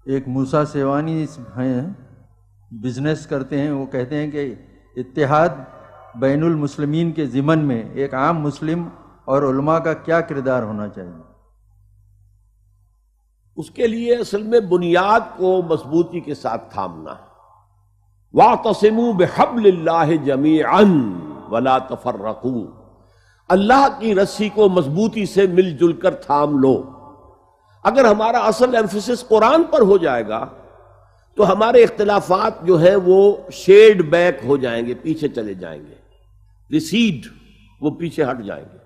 ایک موسیٰ سیوانی ہیں، بزنس کرتے ہیں، وہ کہتے ہیں کہ اتحاد بین المسلمین کے ضمن میں ایک عام مسلم اور علماء کا کیا کردار ہونا چاہیے؟ اس کے لیے اصل میں بنیاد کو مضبوطی کے ساتھ تھامنا۔ وَاعْتَصِمُوا بِحَبْلِ اللَّهِ جَمِيعًا وَلَا تَفَرَّقُوا، اللہ کی رسی کو مضبوطی سے مل جل کر تھام لو۔ اگر ہمارا اصل ایمفیسس قرآن پر ہو جائے گا تو ہمارے اختلافات جو ہیں وہ شیڈ بیک ہو جائیں گے، پیچھے چلے جائیں گے، ریسیڈ، وہ پیچھے ہٹ جائیں گے۔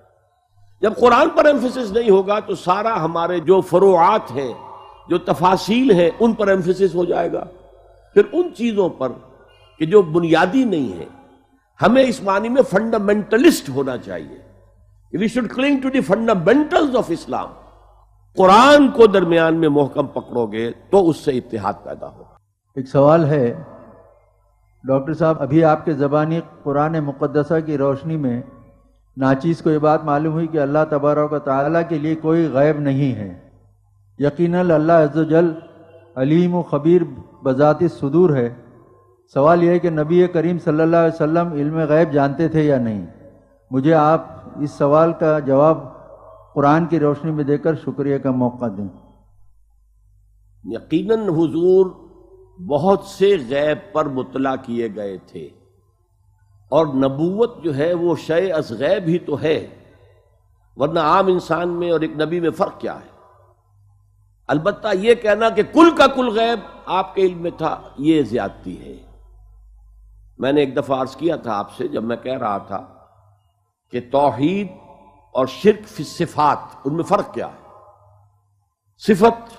جب قرآن پر ایمفیسس نہیں ہوگا تو سارا ہمارے جو فروعات ہیں، جو تفاصیل ہیں، ان پر ایمفیسس ہو جائے گا۔ پھر ان چیزوں پر کہ جو بنیادی نہیں ہے، ہمیں اس معنی میں فنڈامنٹلسٹ ہونا چاہیے۔ We should cling to the fundamentals of Islam۔ قرآن کو درمیان میں محکم پکڑو گے تو اس سے اتحاد پیدا ہوگا۔ ایک سوال ہے ڈاکٹر صاحب، ابھی آپ کے زبانی قرآن مقدسہ کی روشنی میں ناچیز کو یہ بات معلوم ہوئی کہ اللہ تبارک و تعالیٰ کے لیے کوئی غیب نہیں ہے۔ یقیناً اللہ عز و جل علیم و خبیر بذات الصدور ہے۔ سوال یہ ہے کہ نبی کریم صلی اللہ علیہ وسلم علم غیب جانتے تھے یا نہیں؟ مجھے آپ اس سوال کا جواب قرآن کی روشنی میں دے کر شکریہ کا موقع دیں۔ یقیناً حضور بہت سے غیب پر مطلع کیے گئے تھے، اور نبوت جو ہے وہ شیء از غیب ہی تو ہے، ورنہ عام انسان میں اور ایک نبی میں فرق کیا ہے؟ البتہ یہ کہنا کہ کل کا کل غیب آپ کے علم میں تھا، یہ زیادتی ہے۔ میں نے ایک دفعہ عرض کیا تھا آپ سے، جب میں کہہ رہا تھا کہ توحید اور شرک فی الصفات، ان میں فرق کیا ہے؟ صفت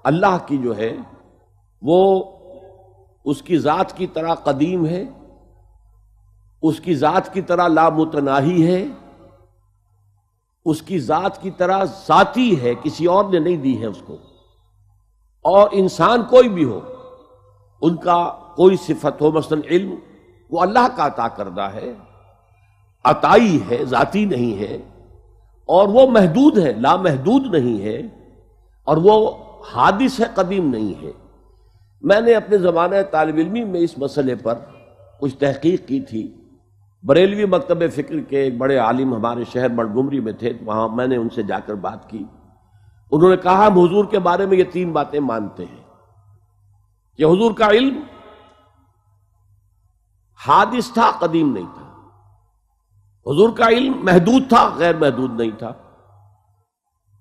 اللہ کی جو ہے وہ اس کی ذات کی طرح قدیم ہے، اس کی ذات کی طرح لامتناہی ہے، اس کی ذات کی طرح ذاتی ہے، کسی اور نے نہیں دی ہے اس کو۔ اور انسان کوئی بھی ہو، ان کا کوئی صفت ہو، مثلا علم، وہ اللہ کا عطا کردہ ہے، عطائی ہے، ذاتی نہیں ہے، اور وہ محدود ہے، لامحدود نہیں ہے، اور وہ حادث ہے، قدیم نہیں ہے۔ میں نے اپنے زمانہ طالب علمی میں اس مسئلے پر کچھ تحقیق کی تھی۔ بریلوی مکتب فکر کے ایک بڑے عالم ہمارے شہر منٹگومری میں تھے، وہاں میں نے ان سے جا کر بات کی۔ انہوں نے کہا ہم حضور کے بارے میں یہ 3 باتیں مانتے ہیں کہ حضور کا علم حادث تھا، قدیم نہیں تھا۔ حضور کا علم محدود تھا، غیر محدود نہیں تھا۔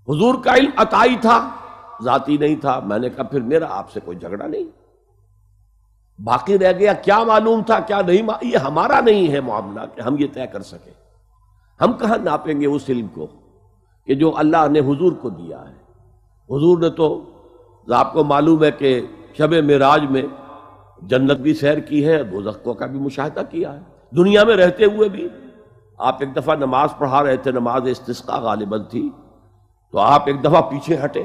حضور کا علم عطائی تھا، ذاتی نہیں تھا۔ میں نے کہا پھر میرا آپ سے کوئی جھگڑا نہیں، باقی رہ گیا کیا معلوم تھا کیا نہیں، یہ ہمارا نہیں ہے معاملہ کہ ہم یہ طے کر سکیں۔ ہم کہاں ناپیں گے اس علم کو کہ جو اللہ نے حضور کو دیا ہے؟ حضور نے تو آپ کو معلوم ہے کہ شب معراج میں جنت بھی سیر کی ہے، دوزخ کا بھی مشاہدہ کیا ہے۔ دنیا میں رہتے ہوئے بھی آپ ایک دفعہ نماز پڑھا رہے تھے، نماز استسقاء غالباً تھی، تو آپ ایک دفعہ پیچھے ہٹے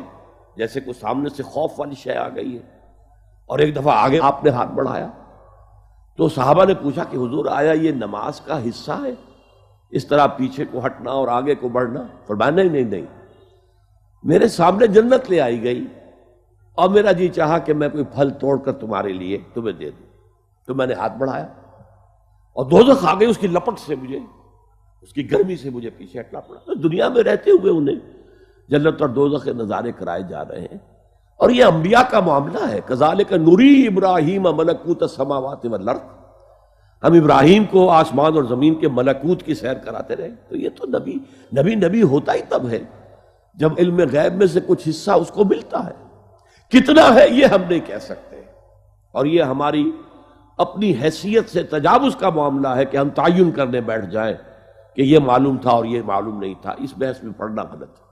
جیسے کوئی سامنے سے خوف والی شے آ گئی ہے، اور ایک دفعہ آگے آپ نے ہاتھ بڑھایا۔ تو صحابہ نے پوچھا کہ حضور آیا یہ نماز کا حصہ ہے، اس طرح پیچھے کو ہٹنا اور آگے کو بڑھنا؟ فرمایا نہیں، میرے سامنے جنت لے آئی گئی اور میرا جی چاہا کہ میں کوئی پھل توڑ کر تمہارے لیے تمہیں دے دوں، تو میں نے ہاتھ بڑھایا اور دوزخ آ گئی، اس کی لپٹ سے مجھے، اس کی گرمی سے مجھے پیچھے ہٹنا پڑا۔ تو دنیا میں رہتے ہوئے انہیں جنت اور دوزخ کے نظارے کرائے جا رہے ہیں، اور یہ انبیاء کا معاملہ ہے۔ کذالک نری ابراہیم ملکوت السماوات والارض، ہم ابراہیم کو آسمان اور زمین کے ملکوت کی سیر کراتے رہے۔ تو یہ تو نبی ہوتا ہی تب ہے جب علم غیب میں سے کچھ حصہ اس کو ملتا ہے۔ کتنا ہے یہ ہم نہیں کہہ سکتے، اور یہ ہماری اپنی حیثیت سے تجاوز کا معاملہ ہے کہ ہم تعین کرنے بیٹھ جائیں کہ یہ معلوم تھا اور یہ معلوم نہیں تھا۔ اس بحث میں پڑنا غلط ہے۔